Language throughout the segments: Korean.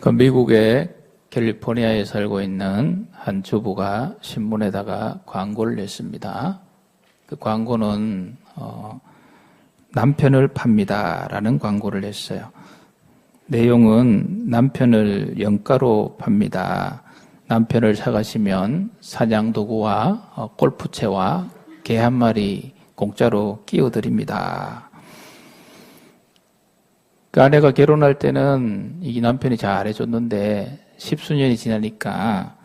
미국의 캘리포니아에 살고 있는 한 주부가 신문에다가 광고를 냈습니다. 그 광고는 남편을 팝니다라는 광고를 냈어요. 내용은 남편을 영가로 팝니다. 남편을 사가시면 사냥도구와 골프채와 개 한 마리 공짜로 끼워드립니다. 그 아내가 결혼할 때는 이 남편이 잘해줬는데 십수년이 지나니까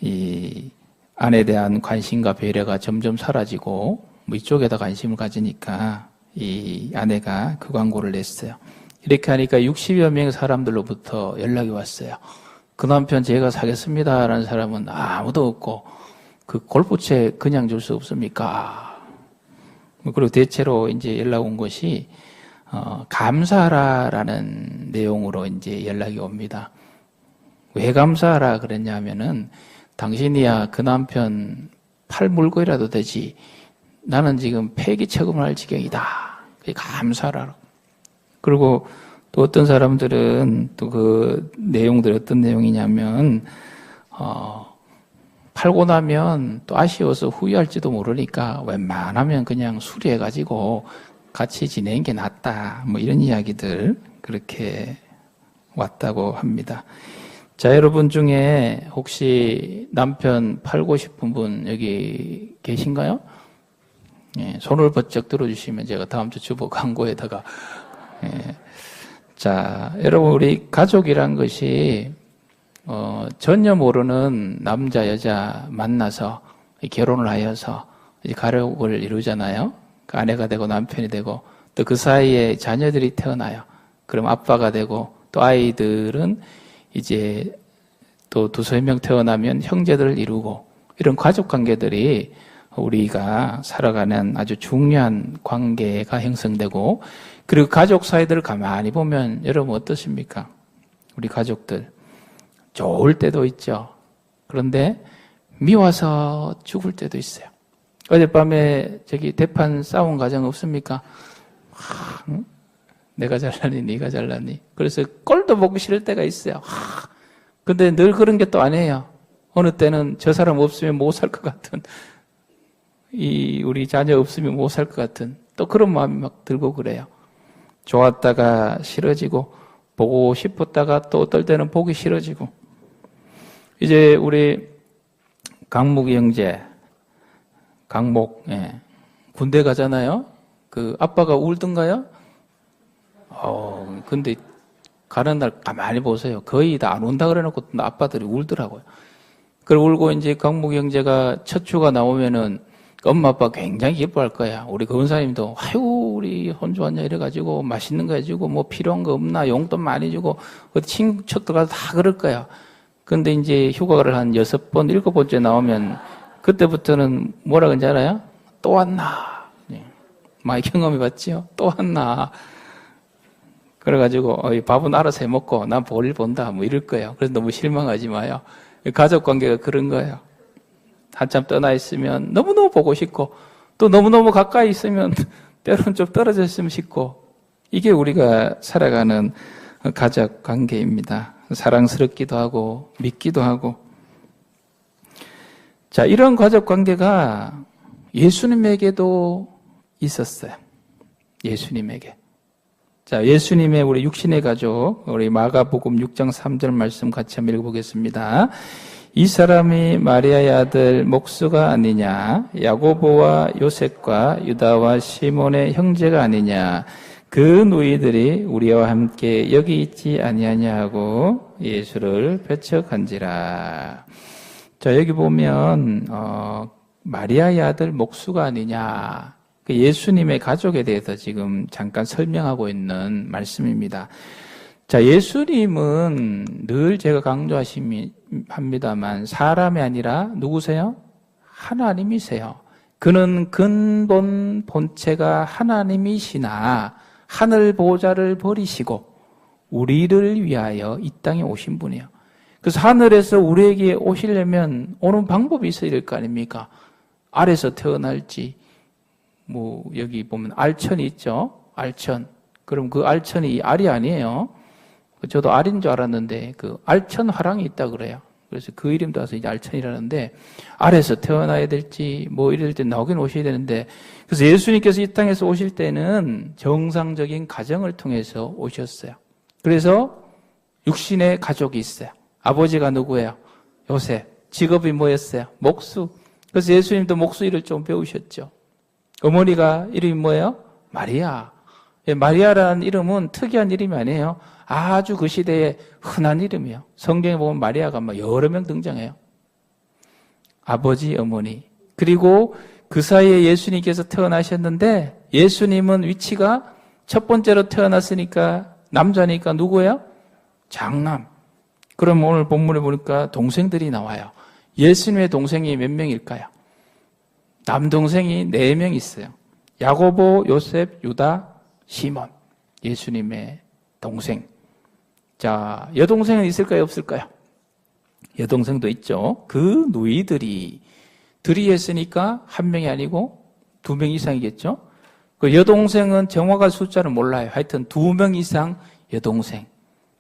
이 아내에 대한 관심과 배려가 점점 사라지고 이쪽에다 관심을 가지니까 이 아내가 그 광고를 냈어요. 이렇게 하니까 60여 명의 사람들로부터 연락이 왔어요. 그 남편 제가 사겠습니다라는 사람은 아무도 없고 그 골프채 그냥 줄 수 없습니까? 그리고 대체로 이제 연락 온 것이 감사하라라는 내용으로 이제 연락이 옵니다. 왜 감사하라 그랬냐면은 당신이야 그 남편 팔 물고 이라도 되지. 나는 지금 폐기 처금을 할 지경이다. 감사하라. 그리고 또 어떤 사람들은 또 그 내용들이 어떤 내용이냐면 팔고 나면 또 아쉬워서 후회할지도 모르니까 웬만하면 그냥 수리해가지고 같이 지내는 게 낫다. 뭐 이런 이야기들 그렇게 왔다고 합니다. 자, 여러분 중에 혹시 남편 팔고 싶은 분 여기 계신가요? 예, 손을 번쩍 들어주시면 제가 다음 주 주보 광고에다가 자, 여러분 우리 가족이란 것이 전혀 모르는 남자 여자 만나서 결혼을 하여서 이제 가족을 이루잖아요. 그 아내가 되고 남편이 되고 또 그 사이에 자녀들이 태어나요. 그럼 아빠가 되고 또 아이들은 이제 또 두세 명 태어나면 형제들을 이루고 이런 가족 관계들이 우리가 살아가는 아주 중요한 관계가 형성되고 그리고 가족 사이들을 가만히 보면 여러분 어떠십니까? 우리 가족들 좋을 때도 있죠. 그런데 미워서 죽을 때도 있어요. 어젯밤에 저기 대판 싸운 가정 없습니까? 내가 잘나니 네가 잘나니 그래서 꼴도 보기 싫을 때가 있어요. 근데 늘 그런 게 또 아니에요. 어느 때는 저 사람 없으면 못 살 것 같은 우리 자녀 없으면 못 살 것 같은 또 그런 마음이 막 들고 그래요. 좋았다가 싫어지고 보고 싶었다가 또 어떨 때는 보기 싫어지고 이제 우리 강목이 형제 강목 군대 가잖아요. 그 아빠가 울던가요? 근데 가는 날 가만히 보세요. 거의 다 안 온다 그래놓고 아빠들이 울더라고요. 그리고 울고 이제 강목 형제가 첫 주가 나오면은 엄마 아빠 굉장히 기뻐할 거야. 우리 권사님도 아유 우리 혼주 왔냐 이래가지고 맛있는 거 해주고 뭐 필요한 거 없나 용돈 많이 주고 어디 친구 척도 가서 다 그럴 거야. 근데 이제 휴가를 한 6번, 7번째 나오면 그때부터는 뭐라 그런지 알아요? 또 왔나? 많이 경험해봤지요? 또 왔나? 그래가지고 밥은 알아서 해먹고 난 볼일 본다 뭐 이럴 거예요. 그래서 너무 실망하지 마요. 가족관계가 그런 거예요. 한참 떠나 있으면 너무너무 보고 싶고 또 너무너무 가까이 있으면 때로는 좀 떨어져 있으면 싶고 이게 우리가 살아가는 가족관계입니다. 사랑스럽기도 하고 믿기도 하고 자, 이런 가족관계가 예수님에게도 있었어요. 예수님에게. 자, 예수님의 우리 육신의 가족, 우리 마가복음 6장 3절 말씀 같이 한번 읽어보겠습니다. 이 사람이 마리아의 아들 목수가 아니냐? 야고보와 요셉과 유다와 시몬의 형제가 아니냐? 그 누이들이 우리와 함께 여기 있지 아니하냐 하고 예수를 배척한지라. 자, 여기 보면 마리아의 아들 목수가 아니냐? 예수님의 가족에 대해서 지금 잠깐 설명하고 있는 말씀입니다. 자, 예수님은 늘 제가 강조합니다만 사람이 아니라 누구세요? 하나님이세요. 그는 근본 본체가 하나님이시나 하늘 보좌를 버리시고 우리를 위하여 이 땅에 오신 분이에요. 그래서 하늘에서 우리에게 오시려면 오는 방법이 있어야 될 거 아닙니까? 알에서 태어날지 뭐 여기 보면 알천이 있죠. 알천. 그럼 그 알천이 알이 아니에요. 저도 알인 줄 알았는데 그 알천화랑이 있다 그래요. 그래서 그 이름도 와서 이제 알천이라는데 알에서 태어나야 될지 뭐 이럴 때 나오긴 오셔야 되는데 그래서 예수님께서 이 땅에서 오실 때는 정상적인 가정을 통해서 오셨어요. 그래서 육신의 가족이 있어요. 아버지가 누구예요? 요셉. 직업이 뭐였어요? 목수. 그래서 예수님도 목수 일을 좀 배우셨죠. 어머니가 이름이 뭐예요? 마리아. 마리아라는 이름은 특이한 이름이 아니에요. 아주 그 시대에 흔한 이름이에요. 성경에 보면 마리아가 막 여러 명 등장해요. 아버지, 어머니. 그리고 그 사이에 예수님께서 태어나셨는데 예수님은 위치가 첫 번째로 태어났으니까 남자니까 누구예요? 장남. 그럼 오늘 본문에 보니까 동생들이 나와요. 예수님의 동생이 몇 명일까요? 남동생이 4명 있어요. 야고보, 요셉, 유다, 시몬. 예수님의 동생. 자, 여동생은 있을까요? 없을까요? 여동생도 있죠. 그 누이들이 들이했으니까 1명이 아니고 2명 이상이겠죠. 그 여동생은 정확한 숫자를 몰라요. 하여튼 2명 이상 여동생.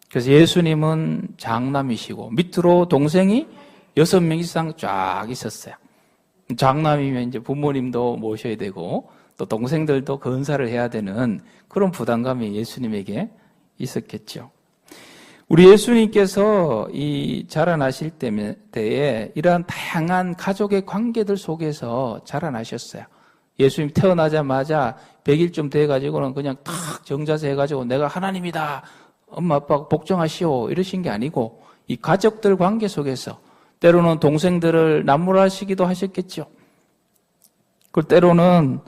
그래서 예수님은 장남이시고 밑으로 동생이 6명 이상 쫙 있었어요. 장남이면 이제 부모님도 모셔야 되고 또 동생들도 건사를 해야 되는 그런 부담감이 예수님에게 있었겠죠. 우리 예수님께서 이 자라나실 때에 이러한 다양한 가족의 관계들 속에서 자라나셨어요. 예수님 태어나자마자 100일쯤 돼가지고는 그냥 탁 정자세 해가지고 내가 하나님이다. 엄마 아빠가 복종하시오. 이러신 게 아니고 이 가족들 관계 속에서 때로는 동생들을 나무라시기도 하셨겠죠. 그 때로는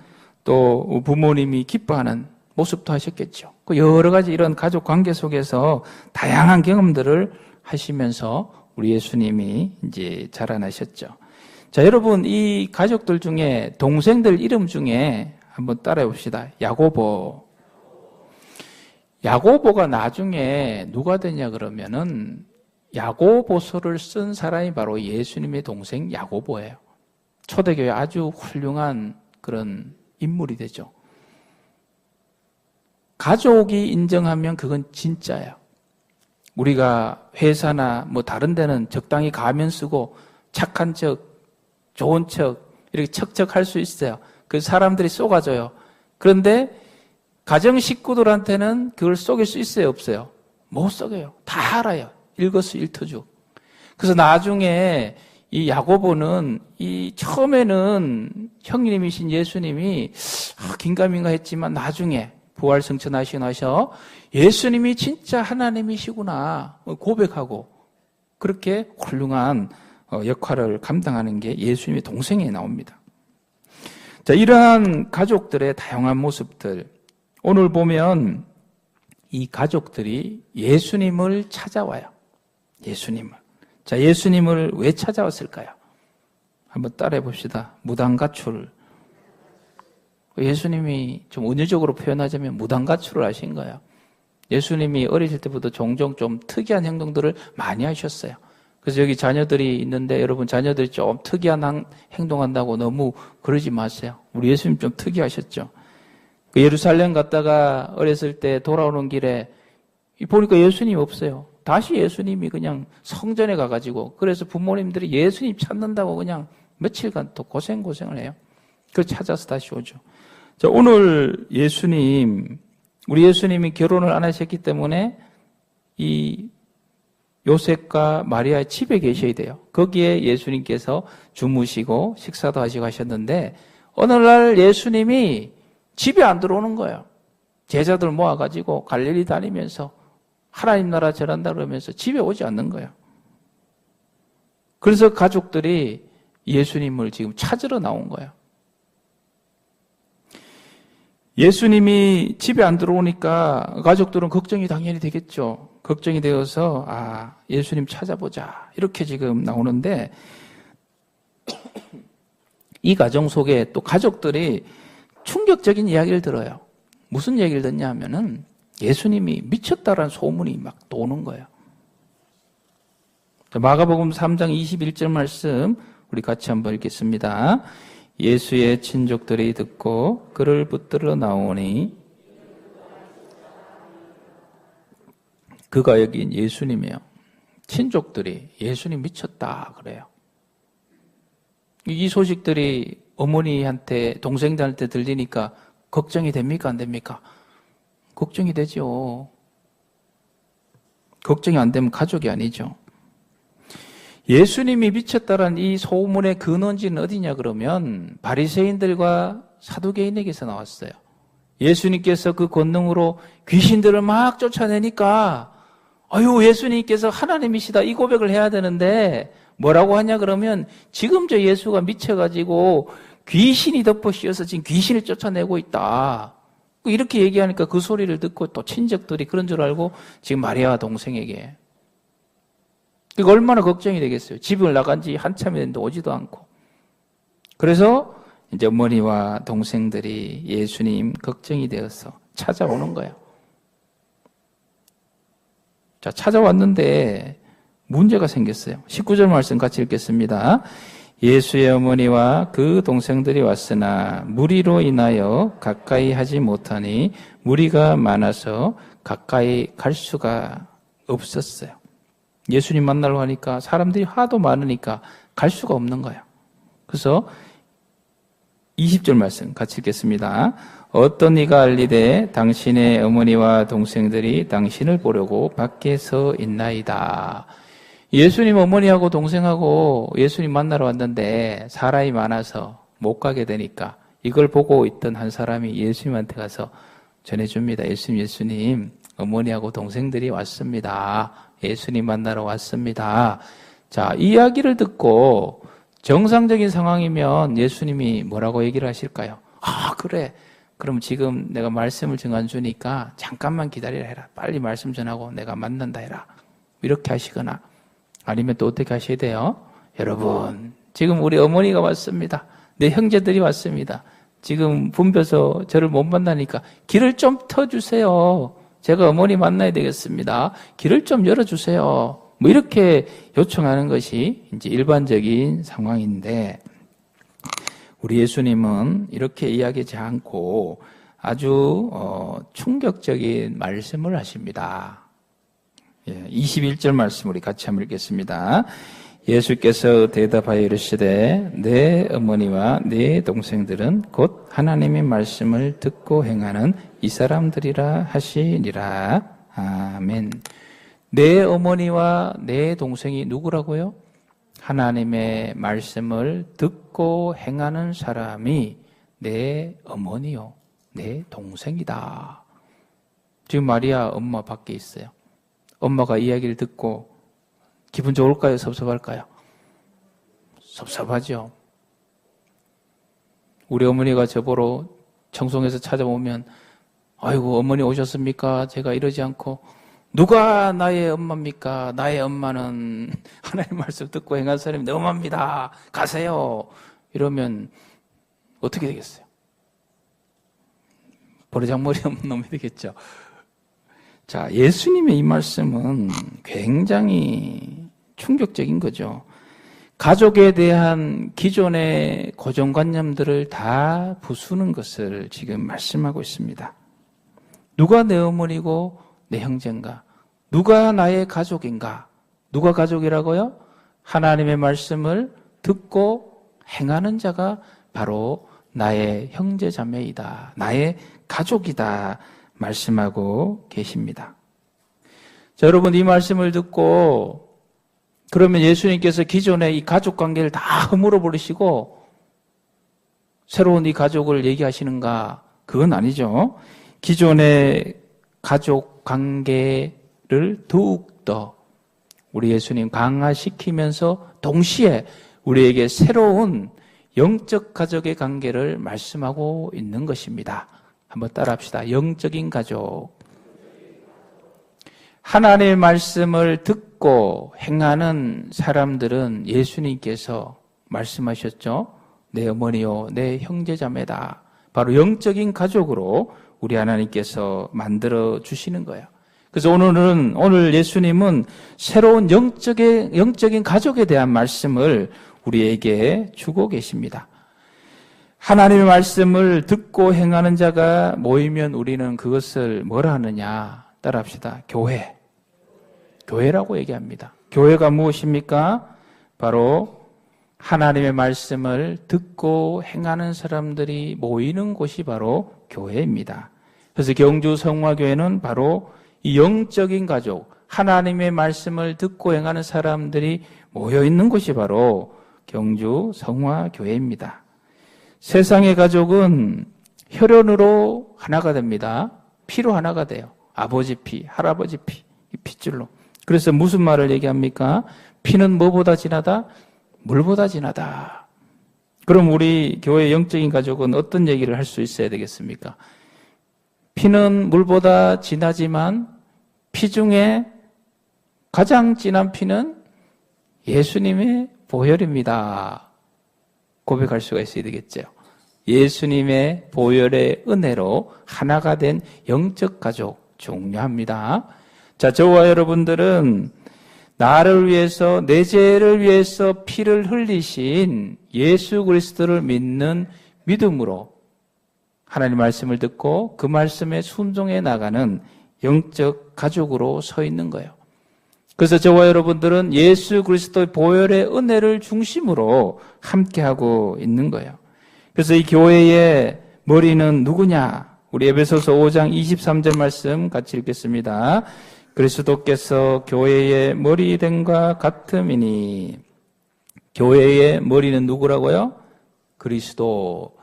또 부모님이 기뻐하는 모습도 하셨겠죠. 그 여러 가지 이런 가족 관계 속에서 다양한 경험들을 하시면서 우리 예수님이 이제 자라나셨죠. 자, 여러분 이 가족들 중에 동생들 이름 중에 한번 따라해 봅시다. 야고보. 야고보가 나중에 누가 되냐 그러면은 야고보서를 쓴 사람이 바로 예수님의 동생 야고보예요. 초대교회 아주 훌륭한 그런 인물이 되죠. 가족이 인정하면 그건 진짜예요. 우리가 회사나 뭐 다른 데는 적당히 가면 쓰고 착한 척, 좋은 척 이렇게 척척할 수 있어요. 그 사람들이 쏘아줘요. 그런데 가정 식구들한테는 그걸 속일 수 있어요, 없어요? 못 속여요. 다 알아요. 일거수일투족. 그래서 나중에 이 야고보는 이 처음에는 형님이신 예수님이 긴가민가 했지만 나중에 부활 성천하시고 나셔 예수님이 진짜 하나님이시구나 고백하고 그렇게 훌륭한 역할을 감당하는 게 예수님의 동생에 나옵니다. 자, 이러한 가족들의 다양한 모습들 오늘 보면 이 가족들이 예수님을 찾아와요. 예수님을. 자, 예수님을 왜 찾아왔을까요? 한번 따라해 봅시다. 무당가출. 예수님이 좀 은유적으로 표현하자면 무당가출을 하신 거예요. 예수님이 어리실 때부터 종종 좀 특이한 행동들을 많이 하셨어요. 그래서 여기 자녀들이 있는데 여러분 자녀들이 좀 특이한 행동한다고 너무 그러지 마세요. 우리 예수님 좀 특이하셨죠. 그 예루살렘 갔다가 어렸을 때 돌아오는 길에 보니까 예수님이 없어요. 다시 예수님이 그냥 성전에 가가지고 그래서 부모님들이 예수님 찾는다고 그냥 며칠간 또 고생을 해요. 그걸 찾아서 다시 오죠. 자, 오늘 우리 예수님이 결혼을 안 하셨기 때문에 이 요셉과 마리아의 집에 계셔야 돼요. 거기에 예수님께서 주무시고 식사도 하시고 하셨는데 어느 날 예수님이 집에 안 들어오는 거예요. 제자들 모아가지고 갈릴리 다니면서 하나님 나라 전한다 그러면서 집에 오지 않는 거예요. 그래서 가족들이 예수님을 지금 찾으러 나온 거예요. 예수님이 집에 안 들어오니까 가족들은 걱정이 당연히 되겠죠. 걱정이 되어서 예수님 찾아보자 이렇게 지금 나오는데 이 가정 속에 또 가족들이 충격적인 이야기를 들어요. 무슨 얘기를 듣냐 하면은 예수님이 미쳤다라는 소문이 막 도는 거예요. 마가복음 3장 21절 말씀 우리 같이 한번 읽겠습니다. 예수의 친족들이 듣고 그를 붙들어 나오니 그가 여긴 예수님이에요. 친족들이 예수님 미쳤다 그래요. 이 소식들이 어머니한테, 동생들한테 들리니까 걱정이 됩니까? 안 됩니까? 걱정이 되죠. 걱정이 안 되면 가족이 아니죠. 예수님이 미쳤다라는 이 소문의 근원지는 어디냐 그러면 바리새인들과 사두개인에게서 나왔어요. 예수님께서 그 권능으로 귀신들을 막 쫓아내니까 아유, 예수님께서 하나님이시다 이 고백을 해야 되는데 뭐라고 하냐 그러면 지금 저 예수가 미쳐가지고 귀신이 덮어 씌워서 지금 귀신을 쫓아내고 있다. 이렇게 얘기하니까 그 소리를 듣고 또 친척들이 그런 줄 알고 지금 마리아 동생에게 이거 얼마나 걱정이 되겠어요. 집을 나간 지 한참이 됐는데 오지도 않고. 그래서 이제 어머니와 동생들이 예수님 걱정이 되어서 찾아오는 거예요. 자, 찾아왔는데 문제가 생겼어요. 19절 말씀 같이 읽겠습니다. 예수의 어머니와 그 동생들이 왔으나 무리로 인하여 가까이 하지 못하니 무리가 많아서 가까이 갈 수가 없었어요. 예수님 만나러 가니까 사람들이 하도 많으니까 갈 수가 없는 거예요. 그래서 20절 말씀 같이 읽겠습니다. 어떤 이가 알리되 당신의 어머니와 동생들이 당신을 보려고 밖에 서 있나이다. 예수님 어머니하고 동생하고 예수님 만나러 왔는데 사람이 많아서 못 가게 되니까 이걸 보고 있던 한 사람이 예수님한테 가서 전해줍니다. 예수님, 어머니하고 동생들이 왔습니다. 예수님 만나러 왔습니다. 자, 이 이야기를 듣고 정상적인 상황이면 예수님이 뭐라고 얘기를 하실까요? 아, 그래. 그럼 지금 내가 말씀을 전해 주니까 잠깐만 기다리라 해라. 빨리 말씀 전하고 내가 만난다 해라. 이렇게 하시거나 아니면 또 어떻게 하셔야 돼요? 여러분, 지금 우리 어머니가 왔습니다. 내 형제들이 왔습니다. 지금 붐벼서 저를 못 만나니까 길을 좀 터주세요. 제가 어머니 만나야 되겠습니다. 길을 좀 열어주세요. 뭐 이렇게 요청하는 것이 이제 일반적인 상황인데 우리 예수님은 이렇게 이야기하지 않고 아주 충격적인 말씀을 하십니다. 21절 말씀 우리 같이 한번 읽겠습니다. 예수께서 대답하여 이르시되 내 어머니와 내 동생들은 곧 하나님의 말씀을 듣고 행하는 이 사람들이라 하시니라. 아멘. 내 어머니와 내 동생이 누구라고요? 하나님의 말씀을 듣고 행하는 사람이 내 어머니요, 내 동생이다. 지금 마리아 엄마 밖에 있어요. 엄마가 이야기를 듣고 기분 좋을까요? 섭섭할까요? 섭섭하죠. 우리 어머니가 저보러 청송에서 찾아오면 아이고 어머니 오셨습니까? 제가 이러지 않고 누가 나의 엄마입니까? 나의 엄마는 하나님 말씀 듣고 행한 사람이 내 엄마입니다. 가세요. 이러면 어떻게 되겠어요? 버르장머리 없는 놈이 되겠죠. 자, 예수님의 이 말씀은 굉장히 충격적인 거죠. 가족에 대한 기존의 고정관념들을 다 부수는 것을 지금 말씀하고 있습니다. 누가 내 어머니고 내 형제인가? 누가 나의 가족인가? 누가 가족이라고요? 하나님의 말씀을 듣고 행하는 자가 바로 나의 형제 자매이다. 나의 가족이다. 말씀하고 계십니다. 자, 여러분 이 말씀을 듣고 그러면 예수님께서 기존의 이 가족 관계를 다 허물어 버리시고 새로운 이 가족을 얘기하시는가? 그건 아니죠. 기존의 가족 관계를 더욱더 우리 예수님 강화시키면서 동시에 우리에게 새로운 영적 가족의 관계를 말씀하고 있는 것입니다. 한번 따라합시다. 영적인 가족. 하나님의 말씀을 듣고 행하는 사람들은 예수님께서 말씀하셨죠. 내 어머니요, 내 형제자매다. 바로 영적인 가족으로 우리 하나님께서 만들어 주시는 거예요. 그래서 오늘 예수님은 새로운 영적인 가족에 대한 말씀을 우리에게 주고 계십니다. 하나님의 말씀을 듣고 행하는 자가 모이면 우리는 그것을 뭐라 하느냐? 따라합시다. 교회. 교회라고 얘기합니다. 교회가 무엇입니까? 바로 하나님의 말씀을 듣고 행하는 사람들이 모이는 곳이 바로 교회입니다. 그래서 경주 성화교회는 바로 이 영적인 가족, 하나님의 말씀을 듣고 행하는 사람들이 모여 있는 곳이 바로 경주 성화교회입니다. 세상의 가족은 혈연으로 하나가 됩니다. 피로 하나가 돼요. 아버지 피, 할아버지 피, 이 핏줄로. 그래서 무슨 말을 얘기합니까? 피는 뭐보다 진하다? 물보다 진하다. 그럼 우리 교회 영적인 가족은 어떤 얘기를 할 수 있어야 되겠습니까? 피는 물보다 진하지만 피 중에 가장 진한 피는 예수님의 보혈입니다. 고백할 수가 있어야 되겠죠. 예수님의 보혈의 은혜로 하나가 된 영적 가족 중요합니다. 자, 저와 여러분들은 나를 위해서, 내 죄를 위해서 피를 흘리신 예수 그리스도를 믿는 믿음으로 하나님 말씀을 듣고 그 말씀에 순종해 나가는 영적 가족으로 서 있는 거예요. 그래서 저와 여러분들은 예수 그리스도의 보혈의 은혜를 중심으로 함께하고 있는 거예요. 그래서 이 교회의 머리는 누구냐? 우리 에베소서 5장 23절 말씀 같이 읽겠습니다. 그리스도께서 교회의 머리 됨과 같음이니. 교회의 머리는 누구라고요? 그리스도.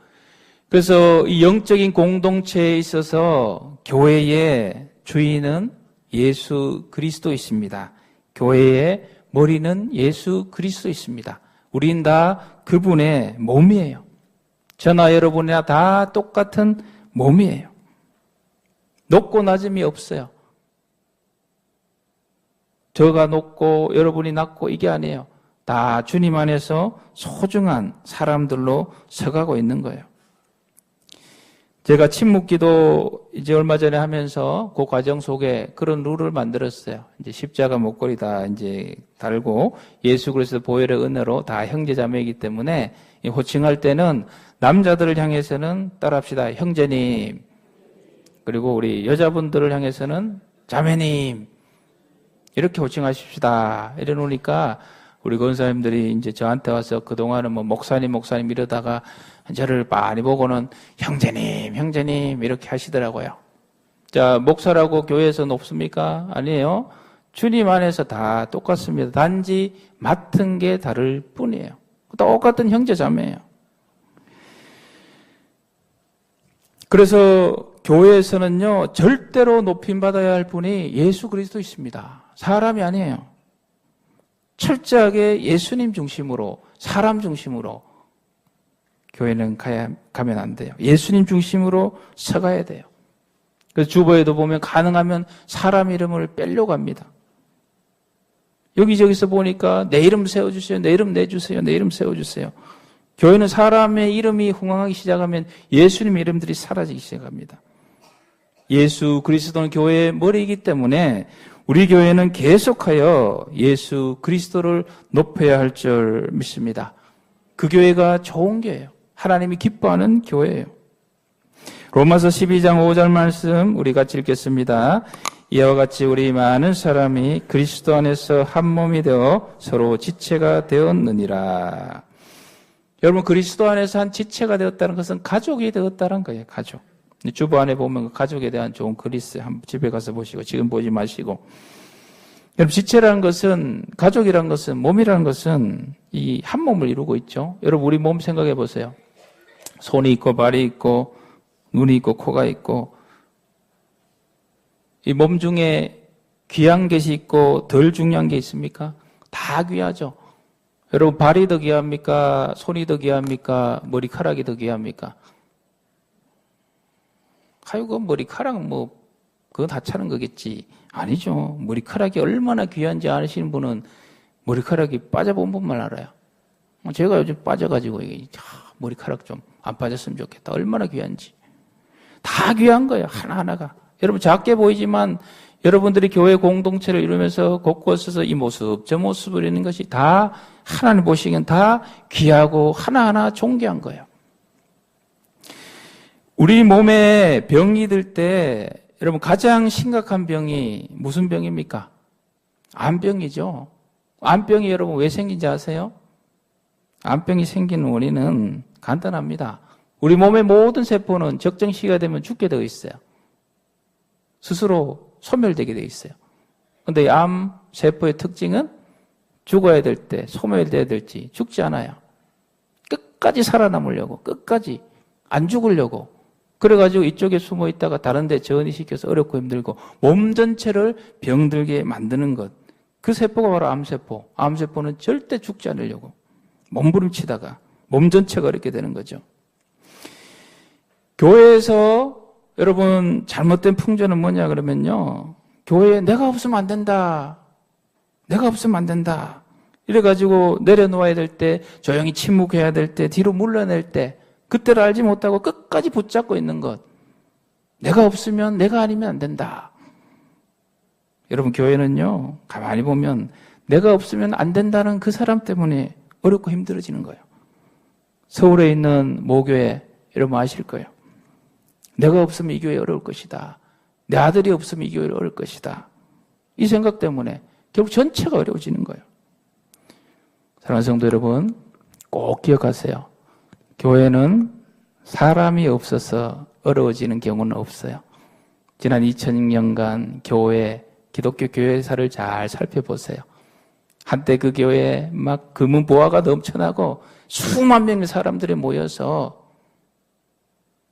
그래서 이 영적인 공동체에 있어서 교회의 주인은 예수 그리스도이십니다. 교회의 머리는 예수 그리스도이십니다. 우린 다 그분의 몸이에요. 저나 여러분이나 다 똑같은 몸이에요. 높고 낮음이 없어요. 저가 높고 여러분이 낮고 이게 아니에요. 다 주님 안에서 소중한 사람들로 서가고 있는 거예요. 제가 침묵기도 이제 얼마 전에 하면서 그 과정 속에 그런 룰을 만들었어요. 이제 십자가 목걸이 다 이제 달고 예수 그리스도 보혈의 은혜로 다 형제자매이기 때문에 호칭할 때는 남자들을 향해서는 따라합시다. 형제님. 그리고 우리 여자분들을 향해서는 자매님. 이렇게 호칭하십시다. 이래 놓으니까 우리 권사님들이 이제 저한테 와서 그동안은 뭐 목사님 이러다가 저를 많이 보고는 형제님 이렇게 하시더라고요. 자, 목사라고 교회에서 높습니까? 아니에요. 주님 안에서 다 똑같습니다. 단지 맡은 게 다를 뿐이에요. 똑같은 형제자매예요. 그래서 교회에서는요, 절대로 높임받아야 할 분이 예수 그리스도이십니다. 사람이 아니에요. 철저하게 예수님 중심으로, 사람 중심으로 교회는 가면 안 돼요. 예수님 중심으로 서가야 돼요. 그래서 주보에도 보면 가능하면 사람 이름을 빼려고 합니다. 여기저기서 보니까 내 이름 세워주세요. 내 이름 내주세요. 내 이름 세워주세요. 교회는 사람의 이름이 흥황하기 시작하면 예수님의 이름들이 사라지기 시작합니다. 예수 그리스도는 교회의 머리이기 때문에 우리 교회는 계속하여 예수 그리스도를 높여야 할 줄 믿습니다. 그 교회가 좋은 교회예요. 하나님이 기뻐하는 교회예요. 로마서 12장 5절 말씀 우리 같이 읽겠습니다. 이와 같이 우리 많은 사람이 그리스도 안에서 한 몸이 되어 서로 지체가 되었느니라. 여러분, 그리스도 안에서 한 지체가 되었다는 것은 가족이 되었다는 거예요. 가족. 주보 안에 보면 그 가족에 대한 좋은 글이 있어요. 한번 집에 가서 보시고 지금 보지 마시고. 여러분, 지체라는 것은, 가족이라는 것은, 몸이라는 것은 이 한 몸을 이루고 있죠. 여러분, 우리 몸 생각해 보세요. 손이 있고 발이 있고 눈이 있고 코가 있고 이 몸 중에 귀한 것이 있고 덜 중요한 게 있습니까? 다 귀하죠. 여러분, 발이 더 귀합니까? 손이 더 귀합니까? 머리카락이 더 귀합니까? 하여간 머리카락 그건 하찮은 거겠지. 아니죠. 머리카락이 얼마나 귀한지 아시는 분은 머리카락이 빠져본 분만 알아요. 제가 요즘 빠져가지고 머리카락 좀 안 빠졌으면 좋겠다. 얼마나 귀한지. 다 귀한 거예요. 하나하나가. 여러분, 작게 보이지만 여러분들이 교회 공동체를 이루면서 곳곳에서 이 모습, 저 모습을 이루는 것이 다 하나님 보시기엔 다 귀하고 하나하나 존귀한 거예요. 우리 몸에 병이 들 때 여러분 가장 심각한 병이 무슨 병입니까? 암병이죠. 암병이 여러분 왜 생긴지 아세요? 암병이 생기는 원인은 간단합니다. 우리 몸의 모든 세포는 적정 시기가 되면 죽게 되어 있어요. 스스로 소멸되게 되어 있어요. 그런데 이 암 세포의 특징은 죽어야 될 때, 소멸돼야 될지 죽지 않아요. 끝까지 살아남으려고, 끝까지 안 죽으려고. 그래가지고 이쪽에 숨어 있다가 다른 데 전이시켜서 어렵고 힘들고 몸 전체를 병들게 만드는 것. 그 세포가 바로 암세포. 암세포는 절대 죽지 않으려고 몸부림치다가 몸 전체가 어렵게 되는 거죠. 교회에서 여러분 잘못된 풍조는 뭐냐 그러면요. 교회에 내가 없으면 안 된다. 내가 없으면 안 된다. 이래가지고 내려놓아야 될 때, 조용히 침묵해야 될 때, 뒤로 물러낼 때, 그때를 알지 못하고 끝까지 붙잡고 있는 것. 내가 없으면 내가 아니면 안 된다. 여러분 교회는요. 가만히 보면 내가 없으면 안 된다는 그 사람 때문에 어렵고 힘들어지는 거예요. 서울에 있는 모교회 여러분 아실 거예요. 내가 없으면 이 교회 어려울 것이다. 내 아들이 없으면 이 교회 어려울 것이다. 이 생각 때문에 결국 전체가 어려워지는 거예요. 사랑하는 성도 여러분, 꼭 기억하세요. 교회는 사람이 없어서 어려워지는 경우는 없어요. 지난 2000년간 교회, 기독교 교회사를 잘 살펴보세요. 한때 그 교회에 막 금은 보화가 넘쳐나고 수만 명의 사람들이 모여서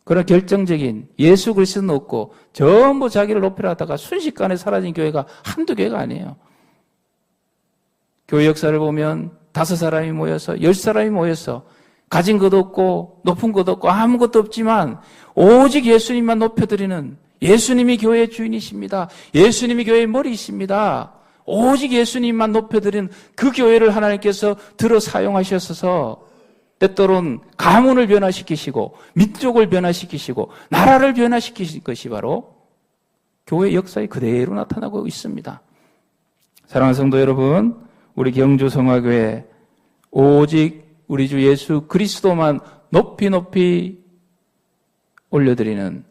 그런 결정적인 예수 그리스도는 없고 전부 자기를 높이려 하다가 순식간에 사라진 교회가 한두 교회가 아니에요. 교회 역사를 보면 5사람이 모여서 10사람이 모여서 가진 것도 없고 높은 것도 없고 아무것도 없지만 오직 예수님만 높여드리는 예수님이 교회의 주인이십니다. 예수님이 교회의 머리이십니다. 오직 예수님만 높여드리는 그 교회를 하나님께서 들어 사용하셨어서 때때론 가문을 변화시키시고 민족을 변화시키시고 나라를 변화시키신 것이 바로 교회 역사에 그대로 나타나고 있습니다. 사랑하는 성도 여러분, 우리 경주 성화교회 오직 우리 주 예수 그리스도만 높이 올려드리는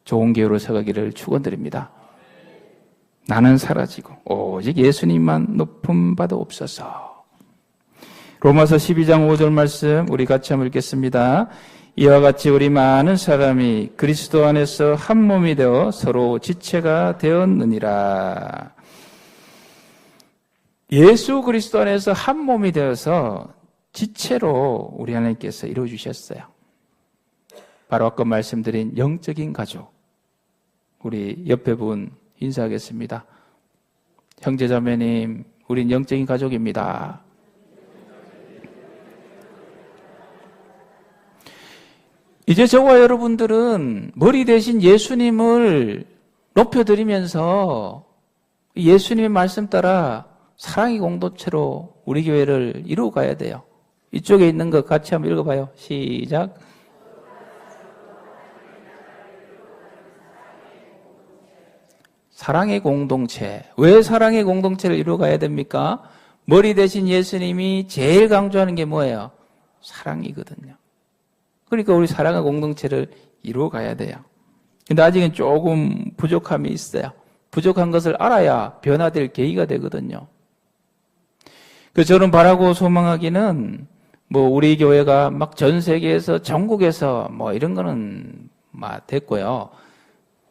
좋은 교회로 서가기를 축원드립니다. 나는 사라지고 오직 예수님만 높임 받아옵소서. 로마서 12장 5절 말씀 우리 같이 한번 읽겠습니다. 이와 같이 우리 많은 사람이 그리스도 안에서 한 몸이 되어 서로 지체가 되었느니라. 예수 그리스도 안에서 한 몸이 되어서 지체로 우리 하나님께서 이루어주셨어요. 바로 아까 말씀드린 영적인 가족. 우리 옆에 분 인사하겠습니다. 형제자매님, 우린 영적인 가족입니다. 이제 저와 여러분들은 머리 대신 예수님을 높여드리면서 예수님의 말씀 따라 사랑의 공동체로 우리 교회를 이루어가야 돼요. 이쪽에 있는 거 같이 한번 읽어봐요. 시작. 사랑의 공동체. 왜 사랑의 공동체를 이루어가야 됩니까? 머리 대신 예수님이 제일 강조하는 게 뭐예요? 사랑이거든요. 그러니까 우리 사랑의 공동체를 이루어가야 돼요. 근데 아직은 조금 부족함이 있어요. 부족한 것을 알아야 변화될 계기가 되거든요. 그래서 저는 바라고 소망하기는 우리 교회가 막 전 세계에서 전국에서 이런 거는 됐고요.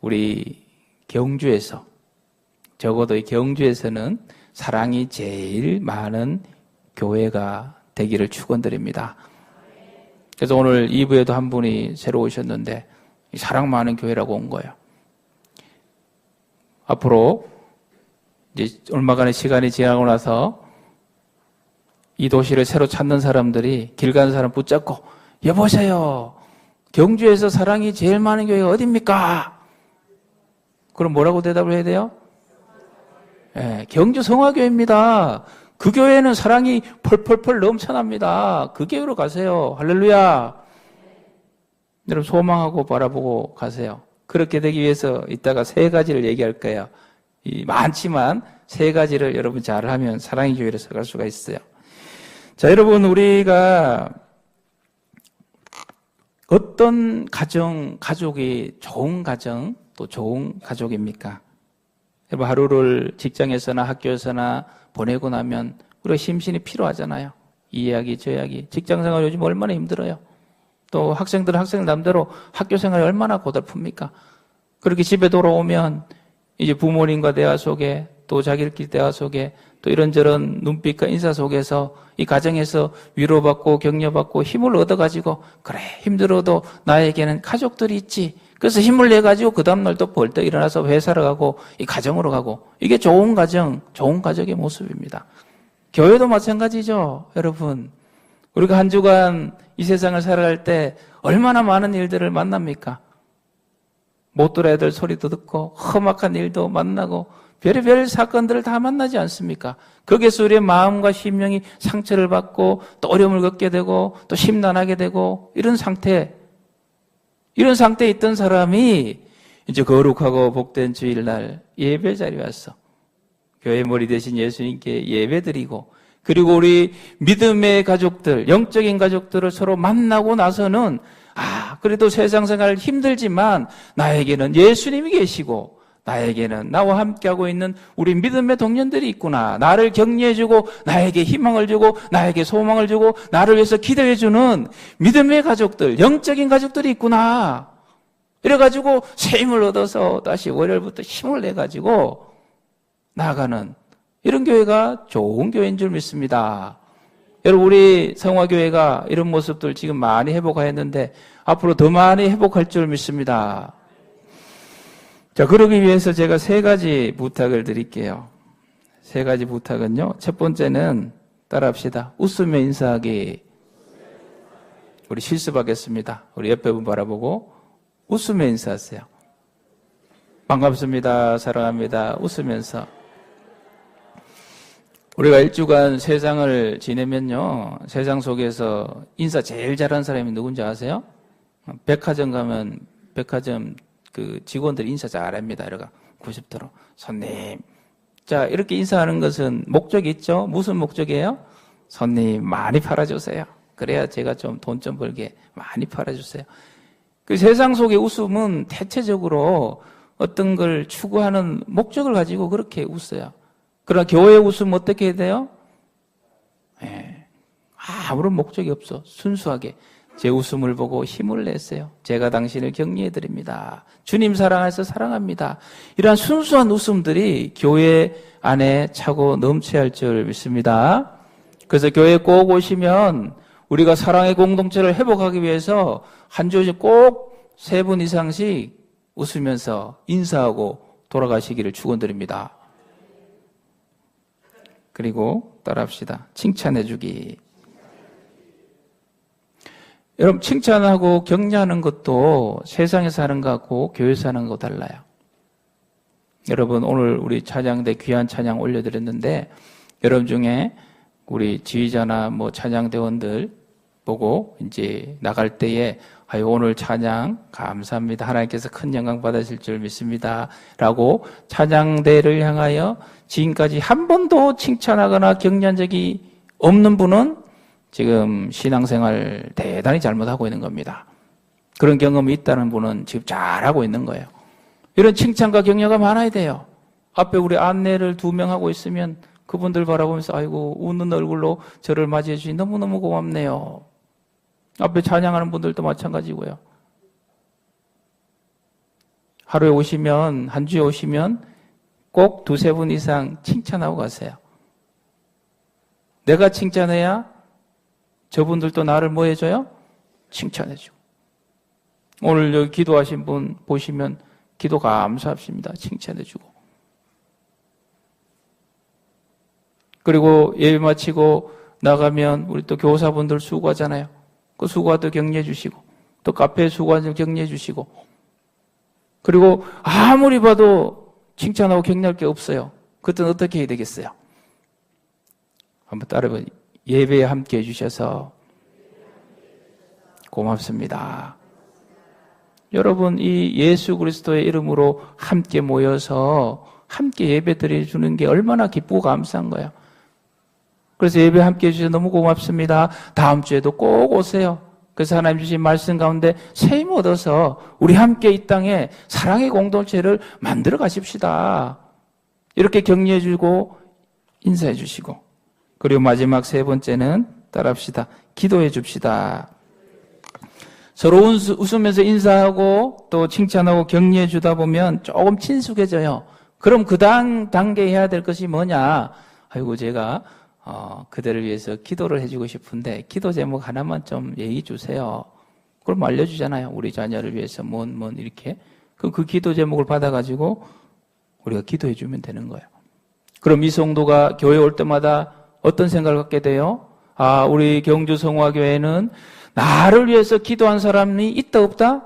우리 경주에서 적어도 이 경주에서는 사랑이 제일 많은 교회가 되기를 축원드립니다. 그래서 오늘 2부에도 한 분이 새로 오셨는데 사랑 많은 교회라고 온 거예요. 앞으로 이제 얼마간의 시간이 지나고 나서 이 도시를 새로 찾는 사람들이 길 가는 사람 붙잡고 여보세요. 경주에서 사랑이 제일 많은 교회가 어딥니까? 그럼 뭐라고 대답을 해야 돼요? 네, 경주 성화교회입니다. 그 교회는 사랑이 펄펄펄 넘쳐납니다. 그 교회로 가세요. 할렐루야. 여러분 소망하고 바라보고 가세요. 그렇게 되기 위해서 이따가 3가지를 얘기할 거예요. 많지만 3가지를 여러분 잘하면 사랑의 교회로 서갈 수가 있어요. 자, 여러분 우리가 어떤 가족이 좋은 가정 또 좋은 가족입니까? 여러분, 하루를 직장에서나 학교에서나 보내고 나면 우리가 심신이 피로하잖아요. 이 이야기 저 이야기. 직장생활 요즘 얼마나 힘들어요. 또 학생들은 학생 남대로 학교생활이 얼마나 고달픕니까? 그렇게 집에 돌아오면 이제 부모님과 대화 속에 또 자기들끼리 대화 속에 또 이런저런 눈빛과 인사 속에서 이 가정에서 위로받고 격려받고 힘을 얻어가지고 그래 힘들어도 나에게는 가족들이 있지. 그래서 힘을 내가지고 그 다음날 또 벌떡 일어나서 회사를 가고 이 가정으로 가고 이게 좋은 가정, 좋은 가족의 모습입니다. 교회도 마찬가지죠. 여러분 우리가 한 주간 이 세상을 살아갈 때 얼마나 많은 일들을 만납니까? 못 들어야 될 소리도 듣고 험악한 일도 만나고 별의별 사건들을 다 만나지 않습니까? 거기에서 우리의 마음과 심령이 상처를 받고 또 어려움을 겪게 되고 또 심란하게 되고 이런 상태에 있던 사람이 이제 거룩하고 복된 주일날 예배 자리에 왔어. 교회 머리 대신 예수님께 예배 드리고 그리고 우리 믿음의 가족들, 영적인 가족들을 서로 만나고 나서는 그래도 세상 생활 힘들지만 나에게는 예수님이 계시고 나에게는 나와 함께하고 있는 우리 믿음의 동년들이 있구나. 나를 격려해주고 나에게 희망을 주고 나에게 소망을 주고 나를 위해서 기도해주는 믿음의 가족들, 영적인 가족들이 있구나. 이래가지고 새 힘을 얻어서 다시 월요일부터 힘을 내가지고 나아가는 이런 교회가 좋은 교회인 줄 믿습니다. 여러분 우리 성화교회가 이런 모습들 지금 많이 회복하였는데 앞으로 더 많이 회복할 줄 믿습니다. 자, 그러기 위해서 제가 3가지 부탁을 드릴게요. 3가지 부탁은요. 첫 번째는 따라합시다. 웃으며 인사하기. 우리 실습하겠습니다. 우리 옆에 분 바라보고 웃으며 인사하세요. 반갑습니다. 사랑합니다. 웃으면서. 우리가 1주간 세상을 지내면요. 세상 속에서 인사 제일 잘하는 사람이 누군지 아세요? 백화점 가면 백화점 그 직원들이 인사 잘합니다. 이러가 90도로 손님. 자, 이렇게 인사하는 것은 목적이 있죠. 무슨 목적이에요? 손님 많이 팔아주세요. 그래야 제가 좀 돈 좀 벌게 많이 팔아주세요. 그 세상 속의 웃음은 대체적으로 어떤 걸 추구하는 목적을 가지고 그렇게 웃어요. 그러나 교회 웃음 어떻게 해야 돼요? 아무런 목적이 없어. 순수하게 제 웃음을 보고 힘을 냈어요. 제가 당신을 격려해 드립니다. 주님 사랑해서 사랑합니다. 이러한 순수한 웃음들이 교회 안에 차고 넘쳐야 할 줄 믿습니다. 그래서 교회에 꼭 오시면 우리가 사랑의 공동체를 회복하기 위해서 한 주에 꼭 3분 이상씩 웃으면서 인사하고 돌아가시기를 축원드립니다. 그리고 따라합시다. 칭찬해 주기. 여러분 칭찬하고 격려하는 것도 세상에서 하는 것하고 교회에서 하는 거 달라요. 여러분 오늘 우리 찬양대 귀한 찬양 올려드렸는데 여러분 중에 우리 지휘자나 뭐 찬양대원들 보고 이제 나갈 때에 오늘 찬양 감사합니다. 하나님께서 큰 영광 받으실 줄 믿습니다. 라고 찬양대를 향하여 지금까지 한 번도 칭찬하거나 격려한 적이 없는 분은 지금 신앙생활 대단히 잘못하고 있는 겁니다. 그런 경험이 있다는 분은 지금 잘하고 있는 거예요. 이런 칭찬과 격려가 많아야 돼요. 앞에 우리 안내를 2명 하고 있으면 그분들 바라보면서 아이고 웃는 얼굴로 저를 맞이해 주시니 너무너무 고맙네요. 앞에 찬양하는 분들도 마찬가지고요. 하루에 오시면 한 주에 오시면 꼭 2-3분 이상 칭찬하고 가세요. 내가 칭찬해야 저분들도 나를 뭐 해줘요? 칭찬해주고. 오늘 여기 기도하신 분 보시면 기도 감사합니다. 칭찬해주고. 그리고 예배 마치고 나가면 우리 또 교사분들 수고하잖아요. 그 수고도 격려해 주시고 또 카페 수고하는 격려해 주시고 그리고 아무리 봐도 칭찬하고 격려할 게 없어요. 그때는 어떻게 해야 되겠어요? 한번 따라해봐요. 예배에 함께 해주셔서 고맙습니다. 여러분 이 예수 그리스도의 이름으로 함께 모여서 함께 예배 드려주는 게 얼마나 기쁘고 감사한 거예요. 그래서 예배 함께 해주셔서 너무 고맙습니다. 다음 주에도 꼭 오세요. 그래서 하나님 주신 말씀 가운데 새 힘 얻어서 우리 함께 이 땅에 사랑의 공동체를 만들어 가십시다. 이렇게 격려해주고 인사해주시고, 그리고 마지막 세 번째는 따라합시다. 기도해 줍시다. 서로 웃으면서 인사하고 또 칭찬하고 격려해 주다 보면 조금 친숙해져요. 그럼 그 다음 단계 해야 될 것이 뭐냐? 아이고, 제가 그대를 위해서 기도를 해주고 싶은데 기도 제목 하나만 좀 얘기해 주세요. 그럼 알려주잖아요. 우리 자녀를 위해서 이렇게. 그럼 그 기도 제목을 받아가지고 우리가 기도해 주면 되는 거예요. 그럼 이 성도가 교회 올 때마다 어떤 생각을 갖게 돼요? 아, 우리 경주 성화교회는 나를 위해서 기도한 사람이 있다 없다?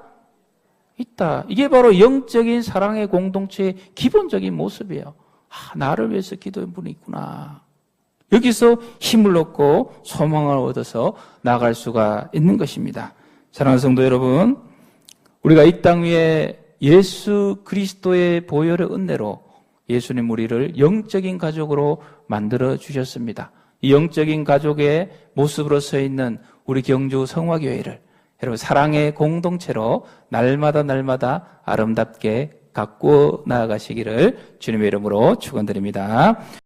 있다. 이게 바로 영적인 사랑의 공동체의 기본적인 모습이에요. 아, 나를 위해서 기도한 분이 있구나. 여기서 힘을 얻고 소망을 얻어서 나아갈 수가 있는 것입니다. 사랑하는 성도 여러분, 우리가 이 땅 위에 예수 그리스도의 보혈의 은혜로 예수님 우리를 영적인 가족으로 만들어 주셨습니다. 이 영적인 가족의 모습으로 서 있는 우리 경주 성화교회를 여러분 사랑의 공동체로 날마다 아름답게 가꾸어 나아가시기를 주님의 이름으로 축원드립니다.